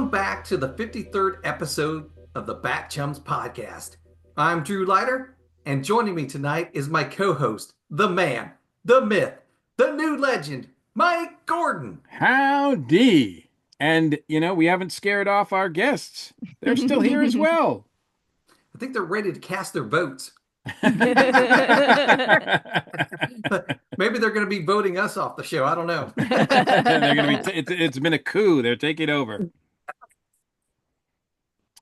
Welcome back to the 53rd episode of the BatChums podcast. I'm Drew Leiter, and joining me tonight is my co-host, the man, the myth, the new legend, Mike Gordon. Howdy. And, we haven't scared off our guests. They're still here as well. I think they're ready to cast their votes. Maybe they're going to be voting us off the show. I don't know. They're going to be. It's been a coup. They're taking over.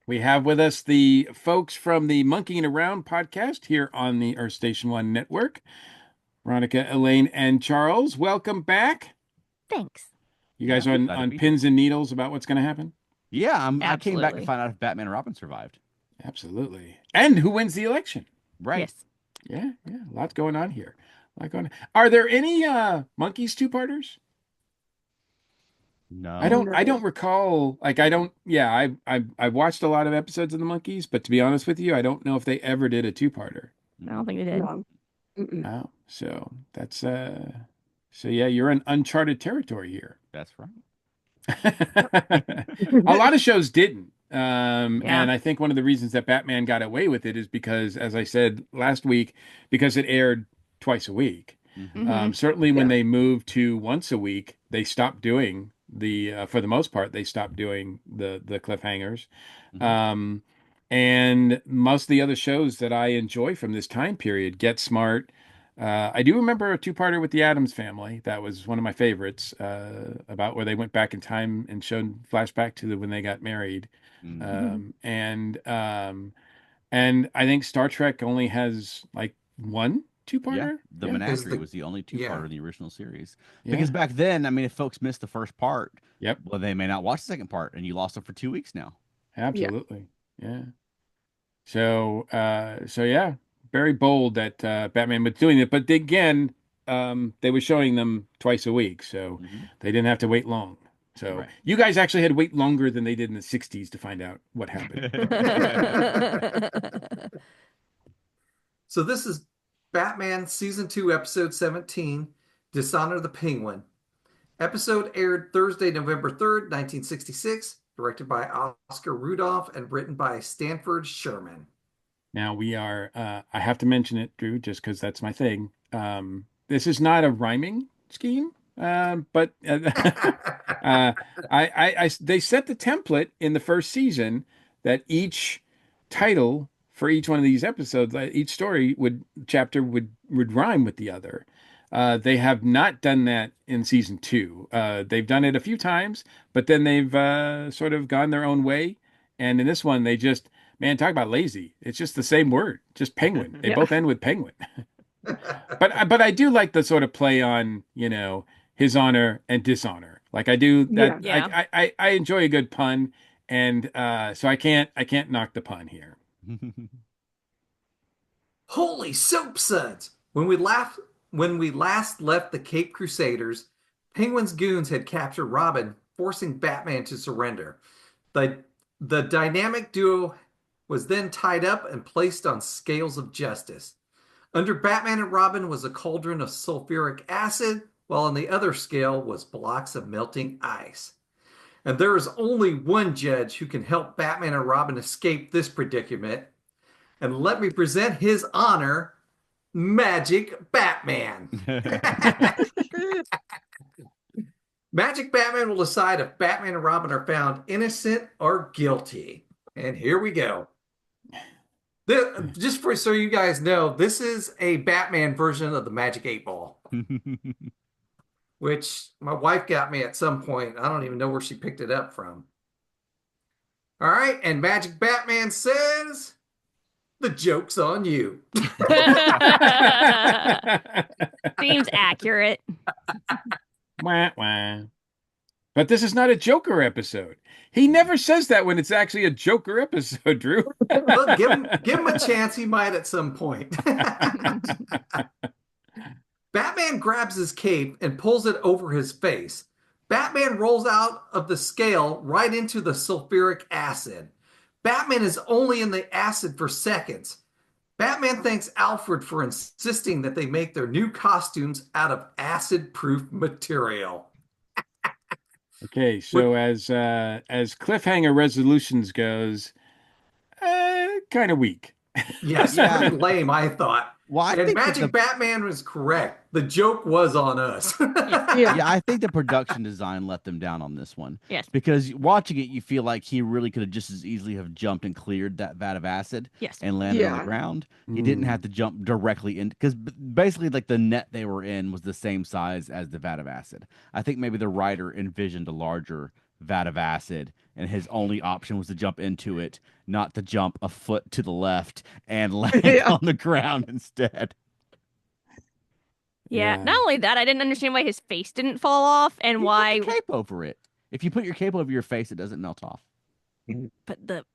We have with us the folks from the Monkeeing Around podcast here on the Earth Station One network. Veronica, Elaine, and Charles. Welcome back. Thanks. You guys on pins and needles about what's going to happen? Yeah, I came back to find out if Batman and Robin survived. Absolutely. And who wins the election? Right. Yes. Yeah. A lot going on here. Are there any Monkeys two-parters? No. I don't recall. I've watched a lot of episodes of the Monkeys, but to be honest with you, I don't know if they ever did a two-parter. I don't think they did. No. Oh, so that's you're in uncharted territory here. That's right. A lot of shows didn't. And I think one of the reasons that Batman got away with it is because, as I said last week, because it aired twice a week. Mm-hmm. Certainly when they moved to once a week, they stopped doing for the most part, they stopped doing the cliffhangers. Mm-hmm. And most of the other shows that I enjoy from this time period, Get Smart. I do remember a two-parter with the Addams Family. That was one of my favorites, about where they went back in time and showed flashback to when they got married. Mm-hmm. And I think Star Trek only has like one two-parter. Yeah, the Menagerie was the only two-parter in the original series. Yeah. Because back then, I mean, if folks missed the first part, Yep. well, they may not watch the second part, and you lost them for 2 weeks now. Absolutely. Yeah. So yeah, very bold that Batman was doing it. But again, they were showing them twice a week, so they didn't have to wait long. So you guys actually had to wait longer than they did in the 60s to find out what happened. So this is Batman Season 2, Episode 17, Dishonor the Penguin. Episode aired Thursday, November 3rd, 1966, directed by Oscar Rudolph and written by Stanford Sherman. Now we are, I have to mention it, Drew, just because that's my thing. This is not a rhyming scheme, but they set the template in the first season that each title for each one of these episodes, each story chapter would rhyme with the other. They have not done that in season 2. They've done it a few times, but then they've sort of gone their own way. And in this one, they just, man, talk about lazy. It's just the same word, just penguin. They both end with penguin. But I do like the sort of play on, his honor and dishonor. Like I do that. Yeah. I enjoy a good pun, and so I can't knock the pun here. Holy soap suds! When we last left the Cape Crusaders, Penguin's goons had captured Robin, forcing Batman to surrender. The dynamic duo was then tied up and placed on scales of justice. Under Batman and Robin was a cauldron of sulfuric acid, while on the other scale was blocks of melting ice. And there is only one judge who can help Batman and Robin escape this predicament. And let me present his honor, Magic Batman. Magic Batman will decide if Batman and Robin are found innocent or guilty. And here we go. So you guys know, this is a Batman version of the Magic 8 Ball. Which my wife got me at some point. I don't even know where she picked it up from. All right, and Magic Batman says, the joke's on you. Seems accurate. Wah, wah. But this is not a Joker episode. He never says that when it's actually a Joker episode, Drew. Look, give him a chance. He might at some point. Batman grabs his cape and pulls it over his face. Batman rolls out of the scale right into the sulfuric acid. Batman is only in the acid for seconds. Batman thanks Alfred for insisting that they make their new costumes out of acid-proof material. Okay, What, so as cliffhanger resolutions goes, kind of weak. yes, Yeah. pretty lame, I thought. Well, I And think that Magic Batman was correct. The joke was on us. Yes. I think the production design let them down on this one Yes. because watching it, you feel like he really could have just as easily have jumped and cleared that vat of acid Yes. and landed on the Yeah. ground. He didn't have to jump directly in because basically, like the net they were in was the same size as the vat of acid. I think maybe the writer envisioned a larger vat of acid, and his only option was to jump into it, not to jump a foot to the left and land Yeah. on the ground instead. Yeah. Yeah. Not only that, I didn't understand why his face didn't fall off and You why. put the cape over it. If you put your cape over your face, it doesn't melt off. But the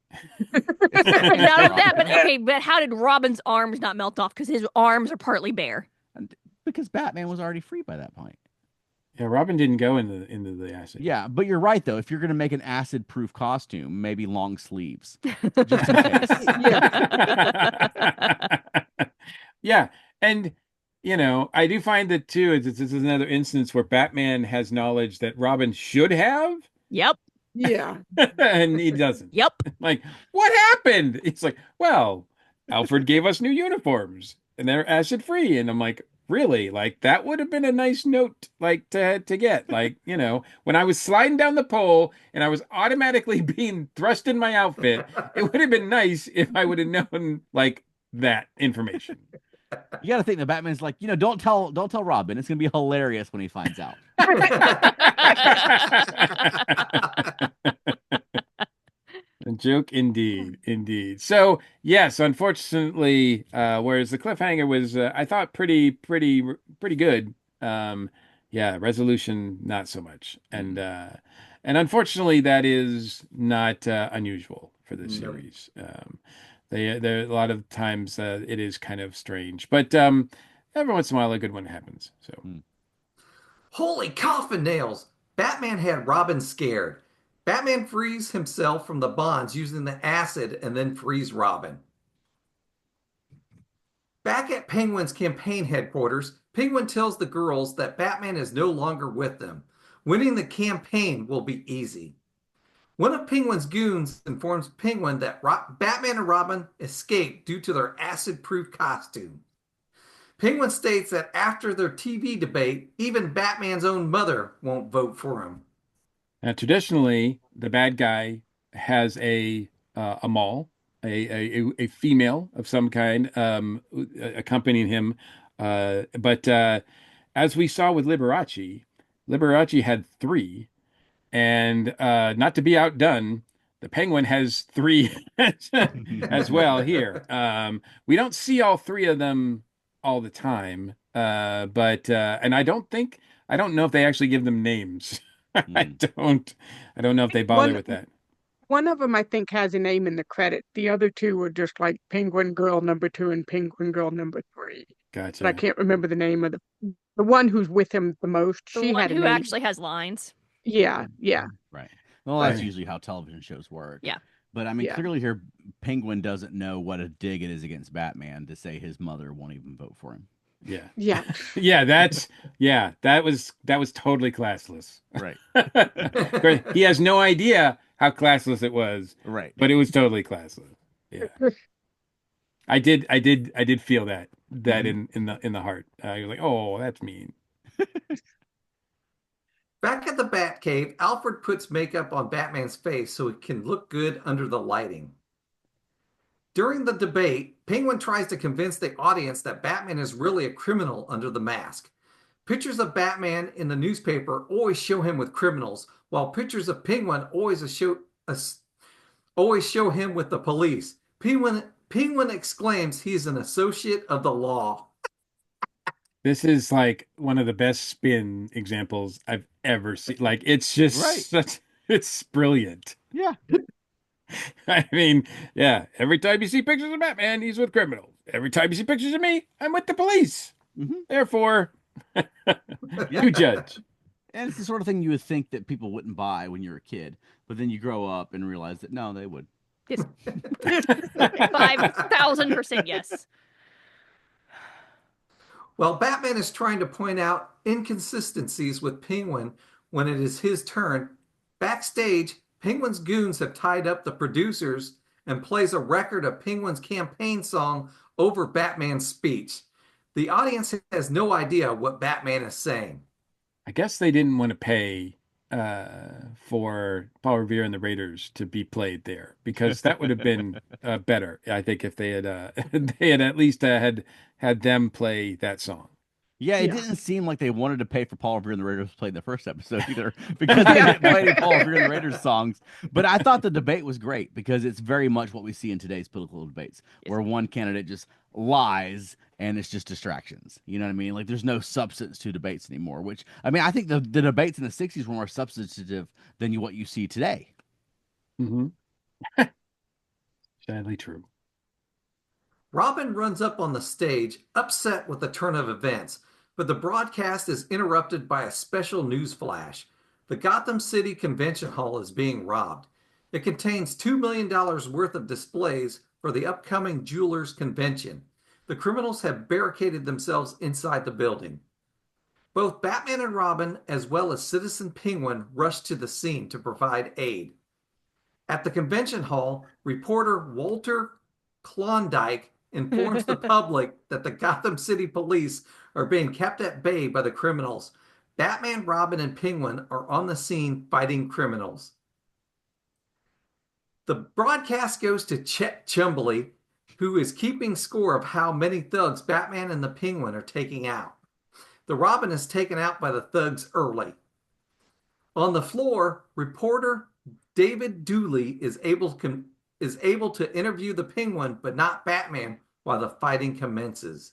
It's not only that, but technical. okay, but how did Robin's arms not melt off? Because his arms are partly bare. Because Batman was already free by that point. Yeah, Robin didn't go into the acid. Yeah, but you're right though. If you're gonna make an acid-proof costume, maybe long sleeves, just in case. Yeah, and I do find that too. This is another instance where Batman has knowledge that Robin should have, Yep. Yeah. and he doesn't. Yep. Like, what happened? It's like, well, Alfred gave us new uniforms, and they're acid free, and I'm like, really? Like that would have been a nice note, like to get. Like, when I was sliding down the pole and I was automatically being thrust in my outfit, it would have been nice if I would have known like that information. You got to think the Batman's like, don't tell Robin. It's gonna be hilarious when he finds out. A joke indeed, indeed. So yes, unfortunately, whereas the cliffhanger was, I thought pretty good. Yeah, resolution not so much, and unfortunately, that is not unusual for this No. series. There a lot of times it is kind of strange, but every once in a while a good one happens. So. Holy coffin nails! Batman had Robin scared. Batman frees himself from the bonds using the acid and then frees Robin. Back at Penguin's campaign headquarters, Penguin tells the girls that Batman is no longer with them. Winning the campaign will be easy. One of Penguin's goons informs Penguin that Batman and Robin escaped due to their acid-proof costume. Penguin states that after their TV debate, even Batman's own mother won't vote for him. Now, traditionally, the bad guy has a mall, a female of some kind, accompanying him. But as we saw with Liberace had three, and not to be outdone, the Penguin has three as well here. We don't see all three of them all the time, but and I don't know if they actually give them names. I don't know if they bother with that. One of them, I think, has a name in the credit. The other two are just like Penguin Girl #2 and Penguin Girl #3. But I Gotcha. can't remember the name of the one who's with him the most. The She one had a who name. actually has lines. Yeah, yeah, Right. Well, that's Right. usually how television shows work. Yeah. But I mean, yeah. clearly here, Penguin doesn't know what a dig it is against Batman to say his mother won't even vote for him. Yeah. Yeah. Yeah, that was totally classless. Right. He has no idea how classless it was, Right. but it was totally classless. Yeah. I did feel that in the heart. You're like, oh, that's mean. Back at the Batcave, Alfred puts makeup on Batman's face so it can look good under the lighting. During the debate, Penguin tries to convince the audience that Batman is really a criminal under the mask. Pictures of Batman in the newspaper always show him with criminals, while pictures of Penguin always show him with the police. Penguin exclaims he's an associate of the law. This is like one of the best spin examples I've ever seen. Like it's just Right. it's brilliant. Yeah. I mean, yeah, every time you see pictures of Batman, he's with criminals. Every time you see pictures of me, I'm with the police. Mhm. Therefore, you judge. And it's the sort of thing you would think that people wouldn't buy when you're a kid, but then you grow up and realize that no, they would. Yes. 5,000% yes. While Batman is trying to point out inconsistencies with Penguin when it is his turn, Backstage, Penguin's goons have tied up the producers and plays a record of Penguin's campaign song over Batman's speech. The audience has no idea what Batman is saying. I guess they didn't want to pay for Paul Revere and the Raiders to be played there because that would have been better. I think if they had they had at least had them play that song. Yeah, it Yeah. didn't seem like they wanted to pay for Paul Revere and the Raiders to play the first episode either, because they didn't play any Paul Revere and the Raiders songs. But I thought the debate was great because it's very much what we see in today's political debates, where one candidate just lies and it's just distractions. You know what I mean? Like there's no substance to debates anymore. Which I mean, I think the debates in the '60s were more substantive than what you see today. Mm-hmm. Sadly true. Robin runs up on the stage, upset with the turn of events, but the broadcast is interrupted by a special news flash. The Gotham City Convention Hall is being robbed. It contains $2 million worth of displays for the upcoming Jewelers Convention. The criminals have barricaded themselves inside the building. Both Batman and Robin, as well as Citizen Penguin, rush to the scene to provide aid. At the convention hall, reporter Walter Klondike informs the public that the Gotham City police are being kept at bay by the criminals. Batman, Robin, and Penguin are on the scene fighting criminals. The broadcast goes to Chet Chumbley, who is keeping score of how many thugs Batman and the Penguin are taking out. The Robin is taken out by the thugs early. On the floor, reporter David Dooley is able to interview the Penguin, but not Batman, while the fighting commences.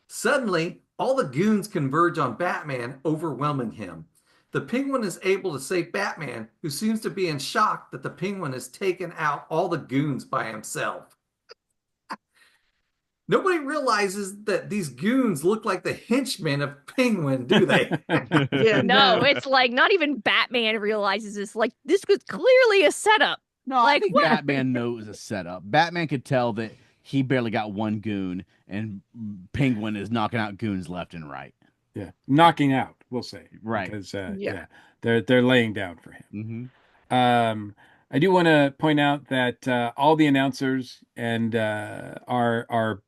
Suddenly, all the goons converge on Batman, overwhelming him. The Penguin is able to save Batman, who seems to be in shock that the Penguin has taken out all the goons by himself. Nobody realizes that these goons look like the henchmen of Penguin, do they? Yeah, No, no. it's like not even Batman realizes this. Like this was clearly a setup. No, I Like, think what? Batman knows a setup. Batman could tell that he barely got one goon, and Penguin is knocking out goons left and right. Yeah, knocking out, we'll say, Right. Because Yeah. they're laying down for him. Mm-hmm. I do want to point out that all the announcers and are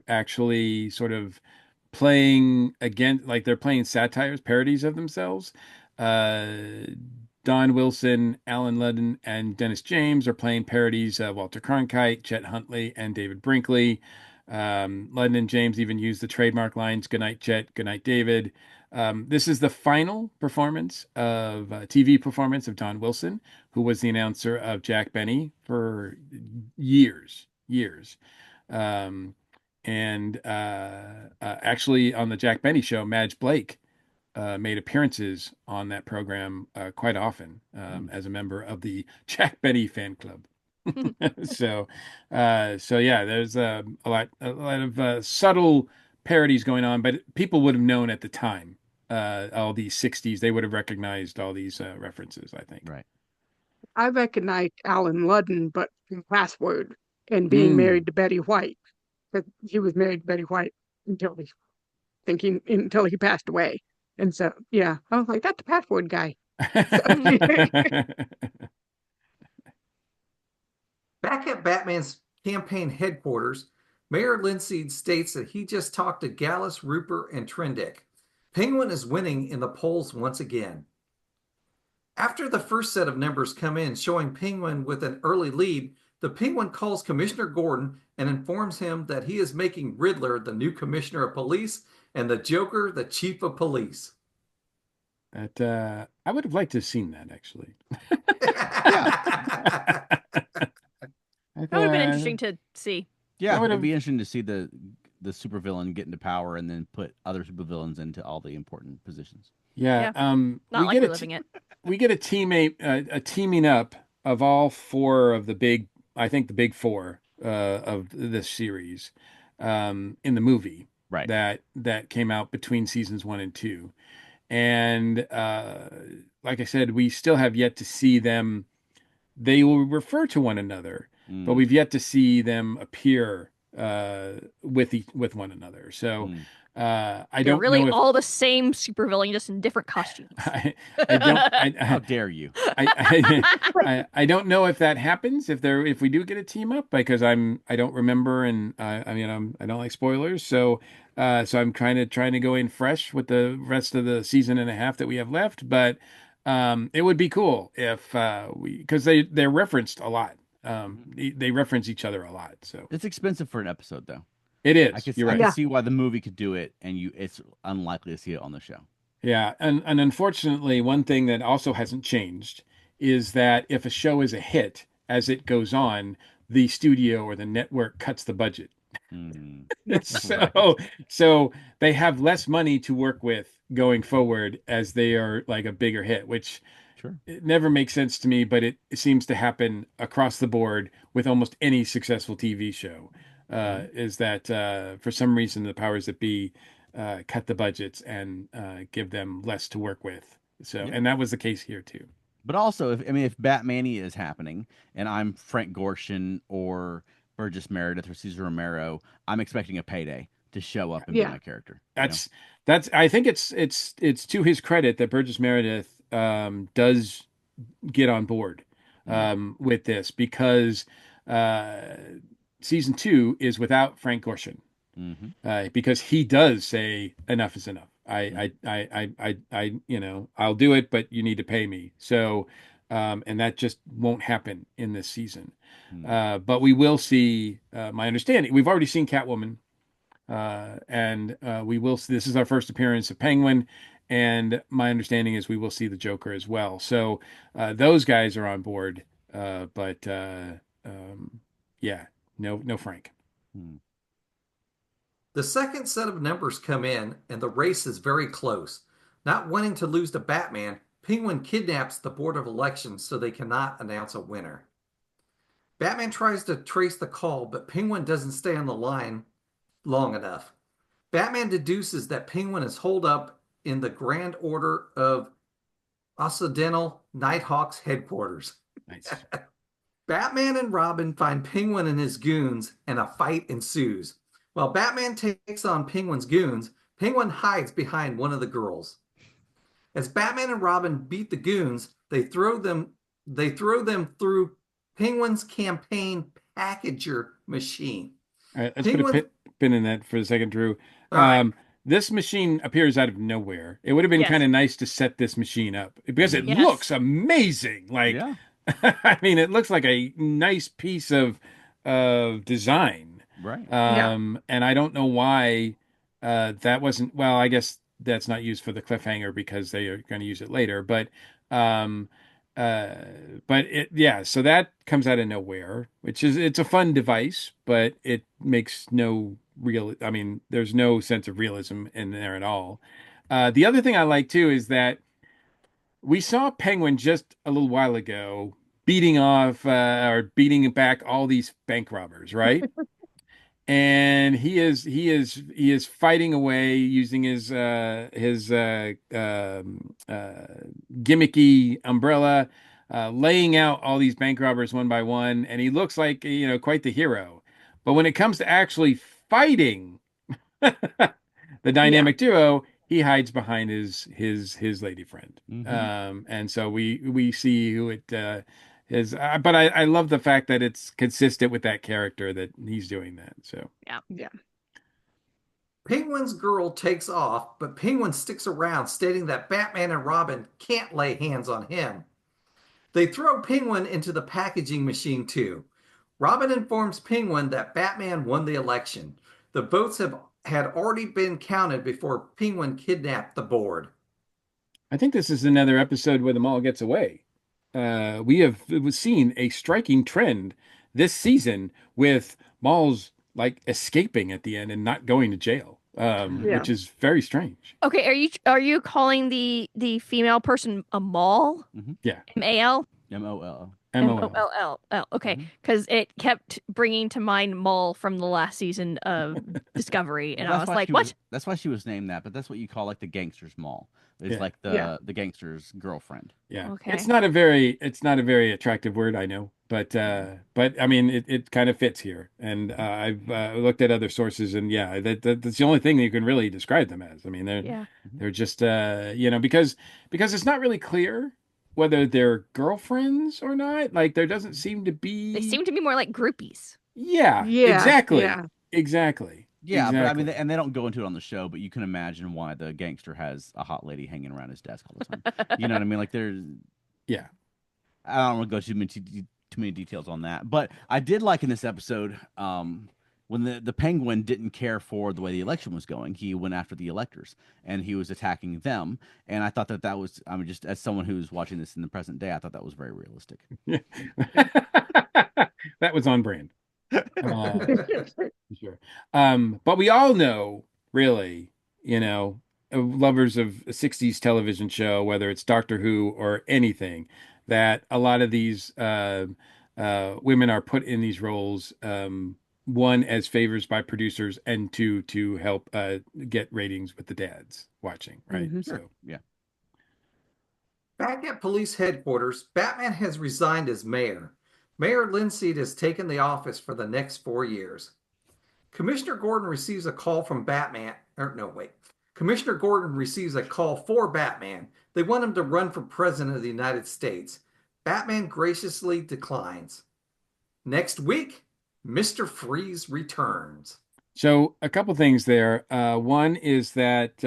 actually sort of playing again, like they're playing satires, parodies of themselves. Uh, Don Wilson, Alan Ludden, and Dennis James are playing parodies of Walter Cronkite, Chet Huntley, and David Brinkley. Ludden and James even use the trademark lines "Good night, Chet. Good night, David." This is the final performance of TV performance of Don Wilson, who was the announcer of Jack Benny for years. Um, and actually, on the Jack Benny show, Madge Blake made appearances on that program quite often as a member of the Jack Benny fan club. So, so yeah, there's a lot of subtle parodies going on, but people would have known at the time. All these '60s, they would have recognized all these references, I think. Right. I recognized Alan Ludden, but from Password and being Mm. married to Betty White. But he was married to Betty White until he passed away. And so, yeah, I was like, that's the Password guy. Back at Batman's campaign headquarters, Mayor Linseed states that he just talked to Gallus, Rupert, and Trendick. Penguin is winning in the polls once again. After the first set of numbers come in showing Penguin with an early lead, the Penguin calls Commissioner Gordon and informs him that he is making Riddler the new Commissioner of Police and the Joker the Chief of Police. That I would have liked to have seen that actually. That would have been interesting to see. Yeah, would've- it'd be interesting to see the supervillain get into power and then put other supervillains into all the important positions. Yeah. Not like we're living it. We get a teammate, a teaming up of all four of the big, I think the big four of this series in the movie Right. that came out between seasons 1 and 2. And like I said, we still have yet to see them. They will refer to one another, Mm. but we've yet to see them appear with one another. So I They're don't really know if all the same supervillain, just in different costumes. I don't How dare you? I don't know if that happens if we do get a team up because I don't remember and I mean I don't like spoilers so I'm trying to go in fresh with the rest of the season and a half that we have left but it would be cool if we because they're referenced a lot they reference each other a lot so It's expensive for an episode, though. it is you're I right. could Yeah. see why the movie could do it, and it's unlikely to see it on the show. Yeah, and unfortunately, one thing that also hasn't changed is that if a show is a hit, as it goes on, the studio or the network cuts the budget. Mm. Right. So so they have less money to work with going forward as they are like a bigger hit, which Sure. it never makes sense to me, but it seems to happen across the board with almost any successful TV show. Mhm. Is that for some reason the powers that be cut the budgets and give them less to work with. So, Yeah. and that was the case here too. But also, if Batmania is happening, and I'm Frank Gorshin or Burgess Meredith or Cesar Romero, I'm expecting a payday to show up and be Yeah. my character. That's I think it's to his credit that Burgess Meredith does get on board Mm. with this because uh, season 2 is without Frank Gorshin. Mm-hmm. Because he does say enough is enough. I'll do it, but you need to pay me. So, and that just won't happen in this season. Mm. But we will see. My understanding, we've already seen Catwoman, and we will. This is our first appearance of Penguin, and my understanding is we will see the Joker as well. So those guys are on board. But yeah, no Frank. Mm. The second set of numbers come in, and the race is very close. Not wanting to lose to Batman, Penguin kidnaps the Board of Elections so they cannot announce a winner. Batman tries to trace the call, but Penguin doesn't stay on the line long enough. Batman deduces that Penguin is holed up in the Grand Order of Occidental Nighthawks headquarters. Nice. Batman and Robin find Penguin and his goons, and a fight ensues. While Batman takes on Penguin's goons, Penguin hides behind one of the girls. As Batman and Robin beat the goons, they throw them through Penguin's campaign packager machine. All right, let's put a Penguin, pin in that for a second, Drew. all right, This machine appears out of nowhere. It would have been Yes. kind of nice to set this machine up because it Mhm. Yes. looks amazing. Like, Yeah. I mean, it looks like a nice piece of design. Right. And I don't know why that wasn't. Well, I guess that's not used for the cliffhanger because they are going to use it later. Um, uh, but yeah. So that comes out of nowhere, which is it's a fun device, but it makes no real. I mean, there's no sense of realism in there at all. The other thing I like too is that we saw Penguin just a little while ago beating off or beating back all these bank robbers, right? And he is fighting away using his gimmicky umbrella, laying out all these bank robbers one by one, and he looks like quite the hero. But when it comes to actually fighting the Yeah. dynamic duo, he hides behind his lady friend. Mhm. And so we see who it is. But I love the fact that it's consistent with that character that he's doing that. So Yeah. Penguin's girl takes off, but Penguin sticks around, stating that Batman and Robin can't lay hands on him. They throw Penguin into the packaging machine too. Robin informs Penguin that Batman won the election. The votes had already been counted before Penguin kidnapped the board. I think this is another episode where the mall gets away. We have seen a striking trend this season with malls like escaping at the end and not going to jail, Yeah. which is very strange. Okay, are you calling the female person a mall? Yeah, M-A-L? MOL. MOL. M-O-L-L. Oh, okay. Mhm. Because it kept bringing to mind Mall from the last season of Discovery, and Well, I was like, what? That's why she was named that, but that's what you call like the gangster's mall. It's Yeah. like Yeah. the gangster's girlfriend. Yeah, Okay. it's not a very attractive word, I know, but I mean, it kind of fits here. And I've looked at other sources, and yeah, that's the only thing that you can really describe them as. I mean, Yeah. they're just because it's not really clear whether they're girlfriends or not. Like there doesn't seem to They be. seem to be more like groupies. Yeah, Yeah, exactly, yeah. exactly, Yeah, but I mean, exactly. and they don't go into it on the show, but you can imagine why the gangster has a hot lady hanging around his desk all the time. You know what I mean? Like, there's, Yeah. I don't want to go too many details on that, but I did like in this episode, when the Penguin didn't care for the way the election was going, he went after the electors and he was attacking them, and I thought that was, I mean, just as someone who's watching this in the present day, I thought that was very realistic. That was on brand. Sure. But we all know, really, lovers of a 60s television show, whether it's Doctor Who or anything, that a lot of these women are put in these roles, one, as favors by producers, and two, to help get ratings with the dads watching, right? Mhm. Sure. So, Yeah. Back at police headquarters, Batman has resigned as mayor. Mayor Linseed has taken the office for the next 4 years. Commissioner Gordon receives a call from Batman. Or no, wait. Commissioner Gordon receives a call for Batman. They want him to run for president of the United States. Batman graciously declines. Next week, Mr. Freeze returns. So a couple things there. One is that,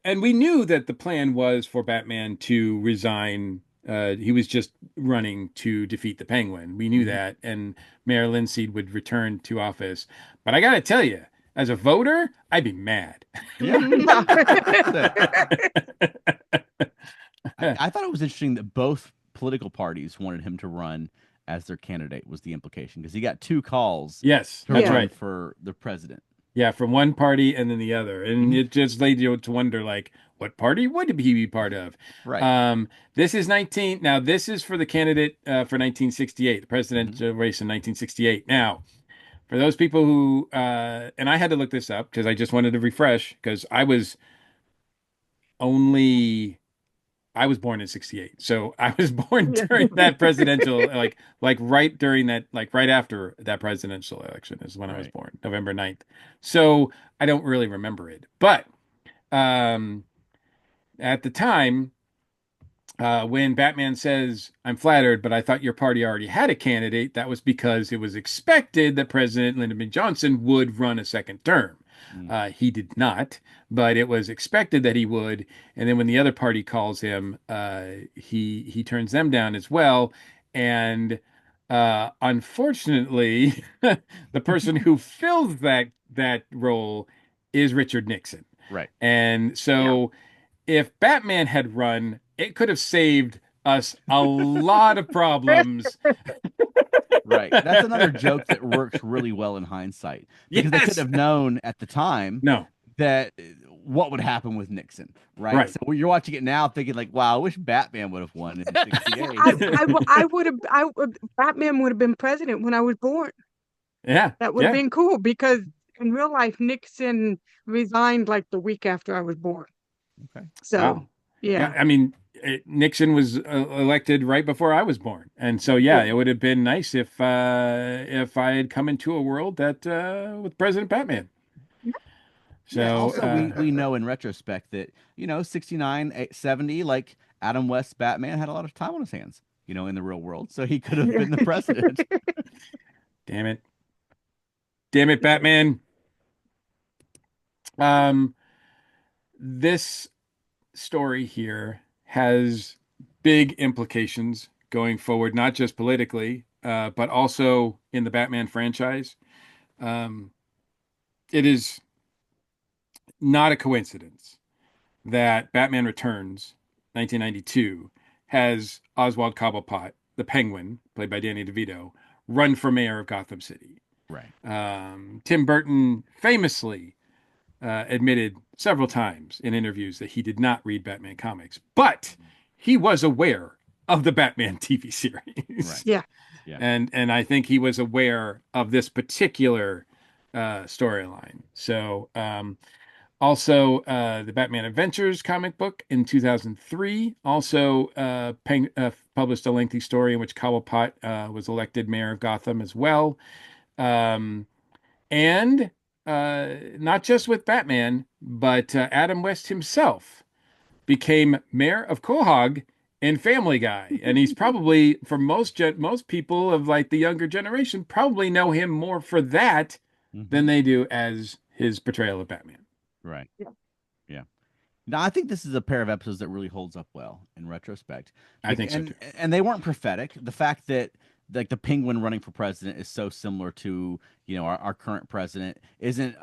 and we knew that the plan was for Batman to resign. He was just running to defeat the Penguin. We knew Mhm. that, and Mayor Linseed would return to office. But I got to tell you, as a voter, I'd be mad. Yeah. I thought it was interesting that both political parties wanted him to run as their candidate, was the implication, because he got two calls Yes, to that's Yeah. run right. for the president. Yeah, from one party and then the other, and Mhm. it just led you to wonder, like, what party would he be part of? Right. This is 19. Now, this is for the candidate for 1968, the Mhm. presidential race in 1968. Now, for those people who, and I had to look this up because I just wanted to refresh because only I was born in 68. So I was born Yeah. during that presidential, like right during that, like right after that presidential election is when I was Right. born, November 9th. So I don't really remember it. But um, at the time, when Batman says, I'm flattered, but I thought your party already had a candidate, that was because it was expected that President Lyndon B. Johnson would run a second term. Mm. He did not, but it was expected that he would. And then when the other party calls him, he turns them down as well. And unfortunately, the person who fills that role is Richard Nixon. Right. And Yeah. so if Batman had run, it could have saved us a lot of problems. Right. That's another joke that works really well in hindsight, because they could Yes. have known at the time No. that what would happen with Nixon, right? Right. So you're watching it now thinking like, wow, I wish Batman would have won in '68. I would have, Batman would have been president when I was born. Yeah. That would have Yeah. been cool because in real life, Nixon resigned like the week after I was born. Okay. So, Wow. Yeah. yeah. I mean, Nixon was elected right before I was born, and so yeah, Yeah. it would have been nice if I had come into a world that with President Batman. Yeah. So Also, we know in retrospect that, 69, 70, like Adam West's Batman had a lot of time on his hands, in the real world. So he could have been the president. damn it, damn it, Batman. Um, this story here has big implications going forward, not just politically, but also in the Batman franchise. Um, it is not a coincidence that Batman Returns, 1992, has Oswald Cobblepot, the Penguin, played by Danny DeVito, run for mayor of Gotham City. Right. Tim Burton famously admitted several times in interviews that he did not read Batman comics, but he was aware of the Batman TV series. Right. Yeah. Yeah. And I think he was aware of this particular storyline. So Also, the Batman Adventures comic book in 2003 also published a lengthy story in which Cobblepot was elected mayor of Gotham as well. Um, and not just with Batman, but Adam West himself became mayor of Quahog in Family Guy, and he's probably for most people of like the younger generation probably know him more for that Hmm. than they do as his portrayal of Batman. Right. Yeah. Yeah. Now, I think this is a pair of episodes that really holds up well in retrospect, I think so too. and they weren't prophetic. The fact that like the Penguin running for president is so similar to our current president isn't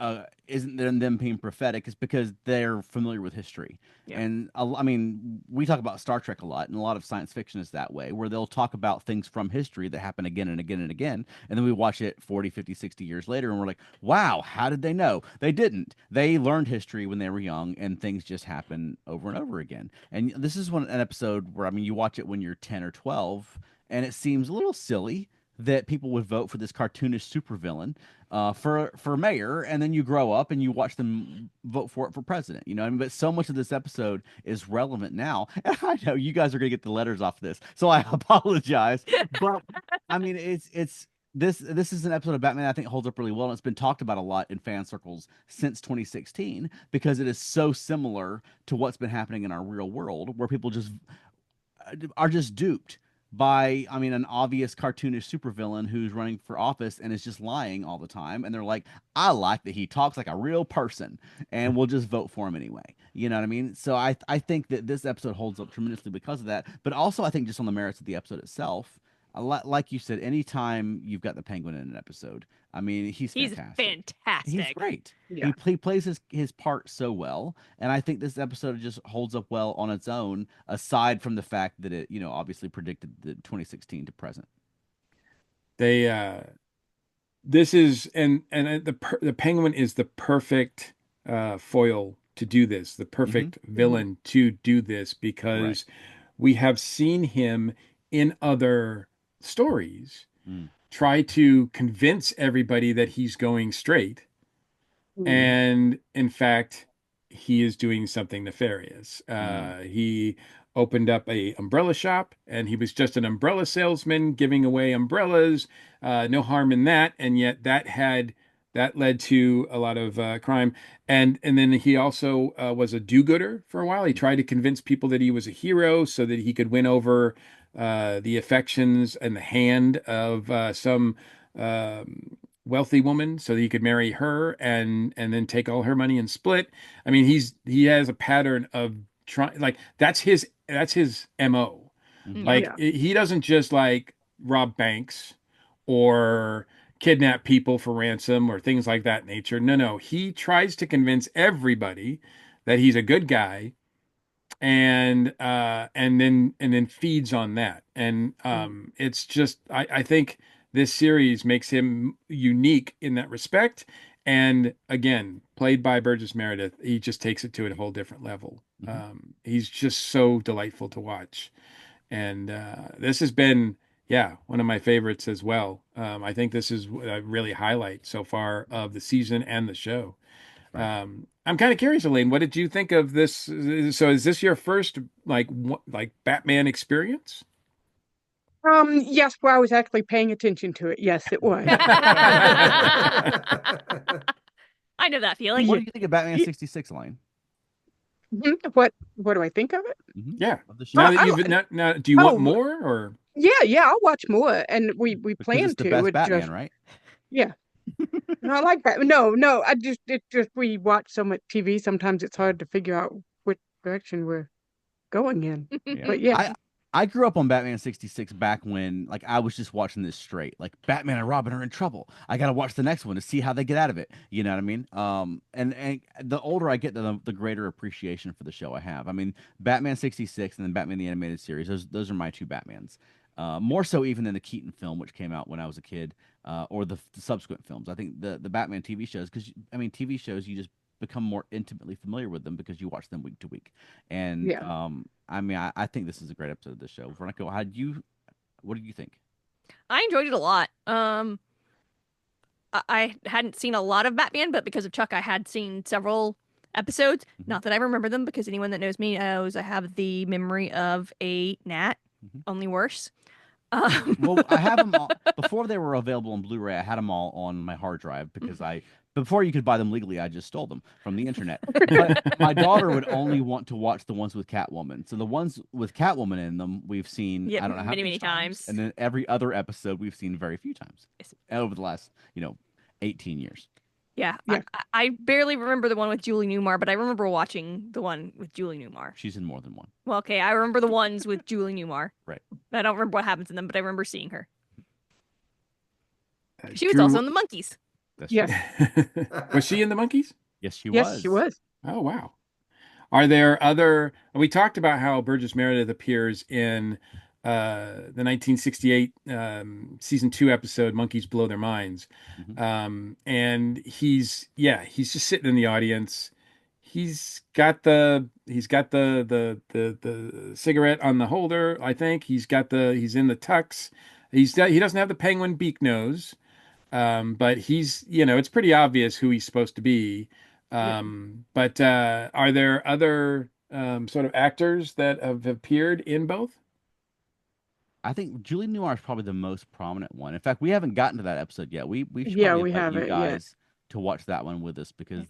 them being prophetic. It's because they're familiar with history, Yeah. and I mean we talk about Star Trek a lot, and a lot of science fiction is that way, where they'll talk about things from history that happen again and again and again, and then we watch it 40, 50, 60 years later, and we're like, wow, how did they know? They didn't. They learned history when they were young, and things just happen over and over again. And this is an episode where, I mean, you watch it when you're 10 or 12, and it seems a little silly that people would vote for this cartoonish supervillain for mayor, and then you grow up and you watch them vote for it for president. You know, I mean, but so much of this episode is relevant now, and I know you guys are gonna get the letters off this, so I apologize. But I mean, it's this is an episode of Batman I think holds up really well, and it's been talked about a lot in fan circles since 2016 because it is so similar to what's been happening in our real world, where people just are just duped by, I mean, an obvious cartoonish supervillain who's running for office and is just lying all the time. And they're like, I like that he talks like a real person, and we'll just vote for him anyway. You know what I mean? So I think that this episode holds up tremendously because of that. But also, I think just on the merits of the episode itself, like you said, anytime you've got the Penguin in an episode, I mean, he's He's fantastic. He's fantastic. great. Yeah. He plays his part so well, and I think this episode just holds up well on its own. Aside from the fact that it, obviously predicted the 2016 to present. They this is and the Penguin is the perfect foil to do this, the perfect villain to do this Right. because we have seen him in other stories Mm. try to convince everybody that he's going straight. Mm. And in fact, he is doing something nefarious. He opened up a umbrella shop, and he was just an umbrella salesman giving away umbrellas. No harm in that, and yet that led to a lot of crime. And then he also was a do-gooder for a while. He tried to convince people that he was a hero so that he could win over the affections and the hand of some. Wealthy woman so that he could marry her and then take all her money and split. I mean, he has a pattern of trying like that's his MO. Hmm. Like Yeah. he doesn't just like rob banks or kidnap people for ransom or things like that nature. No, he tries to convince everybody that he's a good guy and then feeds on that. And Mm. it's just I think this series makes him unique in that respect. And again, played by Burgess Meredith, he just takes it to a whole different level. Hmm. He's just so delightful to watch. And this has been, yeah, one of my favorites as well. I think this is a really highlight so far of the season and the show. Right. I'm kind of curious, Elaine, what did you think of this? So is this your first like Batman experience? Yes, well, I was actually paying attention to it. Yes, it was. I know that feeling. What Yeah. do you think of Batman 66, Elaine? What do I think of it? Yeah. Of the show? Now that I you've li- now, do you want Oh, more or yeah, I'll watch more, and we Because plan it's the to. best It Batman, just right? yeah. No, I like that. No, it just we watch so much TV. Sometimes it's hard to figure out which direction we're going in. Yeah. But yeah, I grew up on Batman 66 back when like I was just watching this straight. Like Batman and Robin are in trouble. I gotta watch the next one to see how they get out of it. You know what I mean? And the older I get, the greater appreciation for the show I have. I mean, Batman 66 and then Batman the Animated Series, those are my two Batmans. More so even than the Keaton film, which came out when I was a kid, or the subsequent films. I think the Batman TV shows, because I mean TV shows, you just become more intimately familiar with them because you watch them week to week. And yeah. I mean, I think this is a great episode of the show. Veronica, what did you think? I enjoyed it a lot. I hadn't seen a lot of Batman, but because of Chuck, I had seen several episodes. Mhm. Not that I remember them, because anyone that knows me knows I have the memory of a gnat, Mhm. only worse. Well, I have them all before they were available on Blu-ray. I had them all on my hard drive because before you could buy them legally, I just stole them from the internet. But my daughter would only want to watch the ones with Catwoman. So the ones with Catwoman in them, we've seen Yep, I don't know how many, many many times, times. and then every other episode we've seen very few times Yes. over the last 18 years. Yeah, Yeah. I barely remember the one with Julie Newmar, but I remember watching the one with Julie Newmar. She's in more than one. Well, okay, I remember the ones with Julie Newmar. Right. I don't remember what happens in them, but I remember seeing her. She was Drew, also in the Monkees. That's Yes. true. was she in the Monkees? Yes, she Yes, was. she was. Oh, wow. Are there other? We talked about how Burgess Meredith appears in the 1968 season 2 episode "Monkeys Blow Their Minds," Mhm. and he's just sitting in the audience. He's got the cigarette on the holder. I think he's in the tux. He doesn't have the penguin beak nose, but it's pretty obvious who he's supposed to be. But are there other sort of actors that have appeared in both? I think Julie Newmar is probably the most prominent one. In fact, we haven't gotten to that episode yet. We should Yeah, probably we invite you haven't yet. guys to watch that one with us because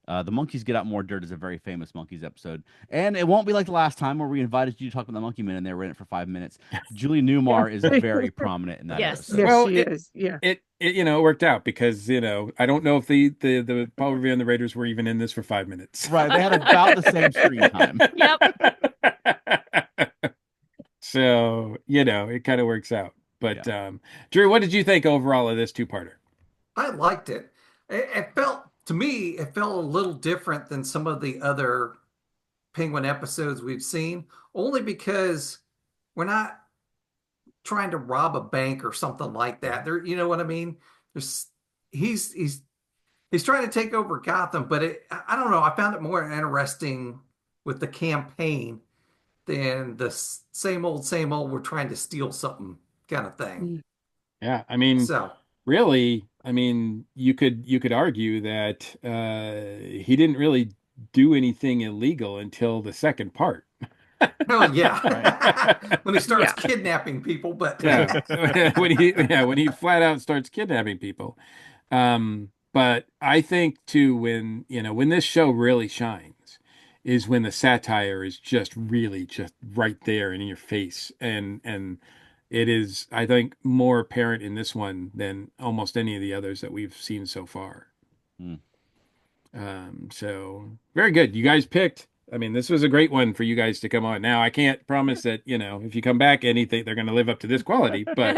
the Monkeys Get Out More Dirt is a very famous Monkeys episode. And it won't be like the last time where we invited you to talk about the Monkey Men and they were in it for 5 minutes. Julie Newmar is very prominent in that Yes. episode. Yes, Well, she is. Yeah. It worked out because I don't know if the Paul Revere and the Raiders were even in this for 5 minutes. Right. They had about the same screen time. Yep. So it kind of works out. But Drew, what did you think overall of this two-parter? I liked it. It felt to me, it felt a little different than some of the other Penguin episodes we've seen, only because we're not trying to rob a bank or something like that. There, you know what I mean? There's he's he's he's trying to take over Gotham, but I don't know. I found it more interesting with the campaign than the same old. We're trying to steal something kind of thing. Mm. Yeah, I mean, So, really, I mean, you could argue that he didn't really do anything illegal until the second part. oh yeah, when he starts Yeah. kidnapping people, but Yeah, when he flat out starts kidnapping people. But I think too, when this show really shines, is when the satire is just really just right there and in your face, and it is, I think, more apparent in this one than almost any of the others that we've seen so far. Hmm. So very good. You guys picked. I mean, this was a great one for you guys to come on. Now, I can't promise that, if you come back, anything they're going to live up to this quality, but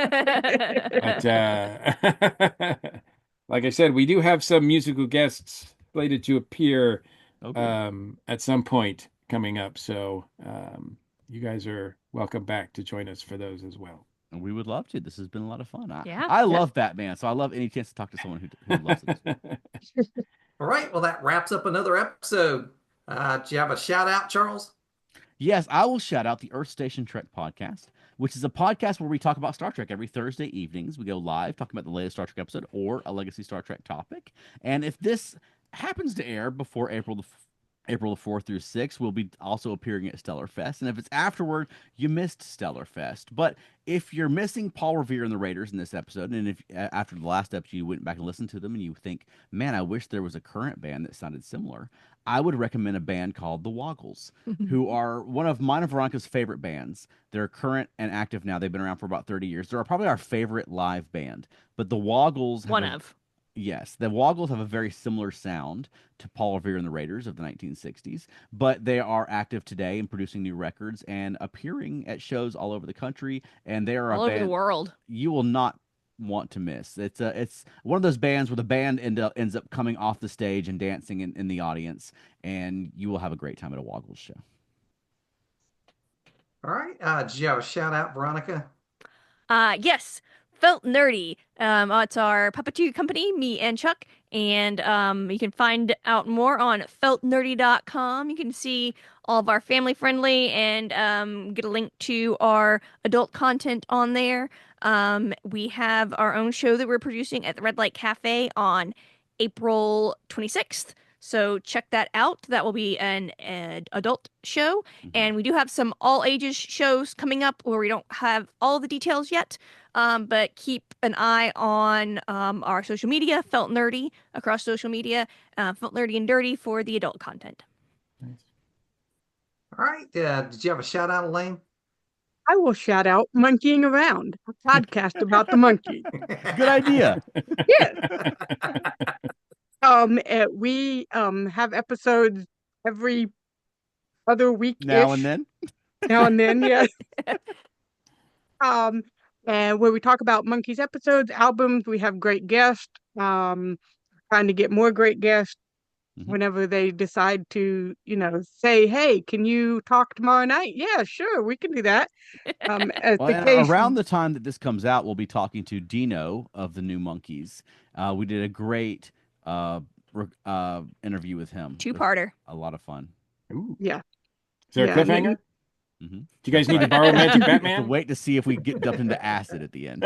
like I said, we do have some musical guests slated to appear Okay. at some point coming up. So you guys are welcome back to join us for those as well. And we would love to. This has been a lot of fun. Yeah. I love Batman, so I love any chance to talk to someone who loves it. all right. Well, that wraps up another episode. Do you have a shout out, Charles? Yes, I will shout out the Earth Station Trek podcast, which is a podcast where we talk about Star Trek every Thursday evenings. We go live talking about the latest Star Trek episode or a legacy Star Trek topic. And if this happens to air before April the 4th through 6th, we'll be also appearing at Stellar Fest. And if it's afterward, you missed Stellar Fest. But if you're missing Paul Revere and the Raiders in this episode, and if after the last episode you went back and listened to them and you think, man, I wish there was a current band that sounded similar, I would recommend a band called the Woggles, who are one of mine and Veronica's favorite bands. They're current and active now. They've been around for about 30 years. They're probably our favorite live band. But the Woggles Yes, the Woggles have a very similar sound to Paul Revere and the Raiders of the 1960s, but they are active today and producing new records and appearing at shows all over the country. And they are all a over the band world. you will not want to miss. It's one of those bands where the band ends up coming off the stage and dancing in the audience, and you will have a great time at a Woggles show. All right. Did you have a shout out, Veronica? Yes, Felt Nerdy. It's our puppetry company, me and Chuck, and you can find out more on feltnerdy.com. You can see all of our family friendly and get a link to our adult content on there. We have our own show that we're producing at the Red Light Cafe on April 26th. So check that out. That will be an adult show. Mhm. And we do have some all ages shows coming up where we don't have all the details yet. But keep an eye on our social media, Felt Nerdy, across social media, Felt Nerdy and Dirty for the adult content. Nice. All right. Did you have a shout out, Elaine? I will shout out Monkeeing Around, a podcast about the monkey. Good idea. Yes. We have episodes every other week-ish. Now and then. Now and then, yes. And where we talk about monkeys episodes, albums, we have great guests. Trying to get more great guests Mhm. whenever they decide to, say, "Hey, can you talk tomorrow night?" Yeah, sure, we can do that. As Well, the and case, around the time that this comes out, we'll be talking to Dino of the New Monkeys. We did a great interview with him. It was Two-parter. a lot of fun. Ooh. yeah. Is there Yeah, a and cliffhanger? Mhm. Do you guys need to borrow Magic To Batman? wait to see if we get dumped into acid at the end.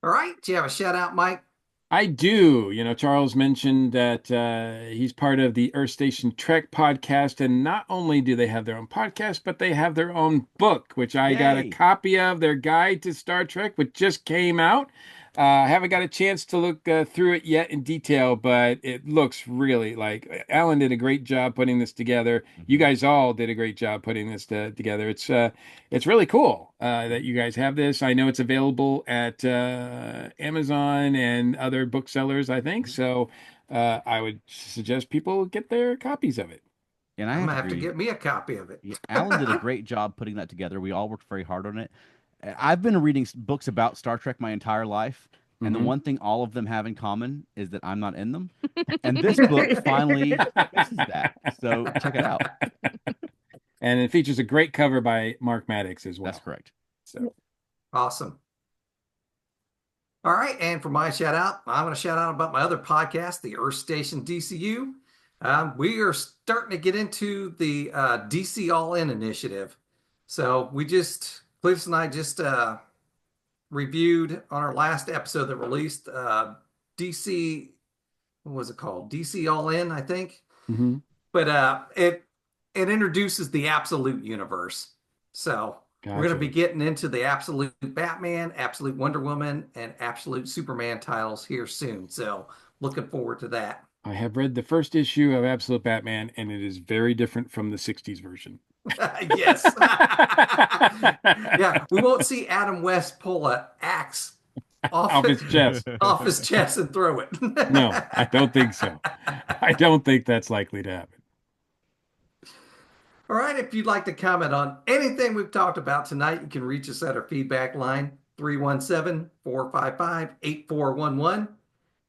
All right. Do you have a shout out, Mike? I do. Charles mentioned that he's part of the Earth Station Trek podcast, and not only do they have their own podcast, but they have their own book, which I got a Yay. copy of, their guide to Star Trek, which just came out. I haven't got a chance to look through it yet in detail, but it looks really like Alan did a great job putting this together. You guys all did a great job putting this together. It's really cool that you guys have this. I know it's available at Amazon and other booksellers, I think. So I would suggest people get their copies of it. And I I'm have gonna to have to agree. get me a copy of it. Yeah, Alan did a great job putting that together. We all worked very hard on it. I've been reading books about Star Trek my entire life, and the Mhm. one thing all of them have in common is that I'm not in them. And this book finally fixes that. So check it out. And it features a great cover by Mark Maddox as well. That's correct. So Awesome. All right. And for my shout out, I'm going to shout out about my other podcast, the Earth Station DCU. We are starting to get into the DC All In initiative. So Cliff and I just reviewed on our last episode that released DC, what was it called? DC All In, I think. mhm. But it introduces the Absolute universe. So we're going to Gotcha. be getting into the Absolute Batman, Absolute Wonder Woman, and Absolute Superman titles here soon. So looking forward to that. I have read the first issue of Absolute Batman, and it is very different from the 60s version. Yes. Yeah, we won't see Adam West pull an axe Off his chest. off his chest and throw it. No, I don't think so. I don't think that's likely to happen. All right, if you'd like to comment on anything we've talked about tonight, you can reach us at our feedback line, 317-455-8411.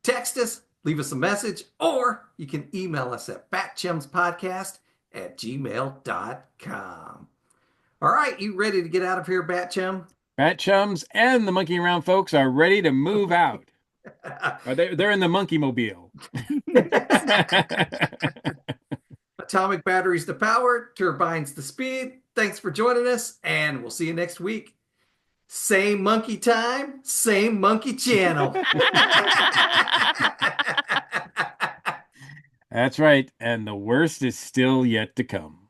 Text us, leave us a message, or you can email us at batchumspodcast@gmail.com. All right, you ready to get out of here, BatChum? BatChums and the Monkeeing Around folks are ready to move out. They're in the monkey mobile. Atomic batteries to power, turbines to speed. Thanks for joining us, and we'll see you next week. Same monkey time, same monkey channel. That's right. And the worst is still yet to come.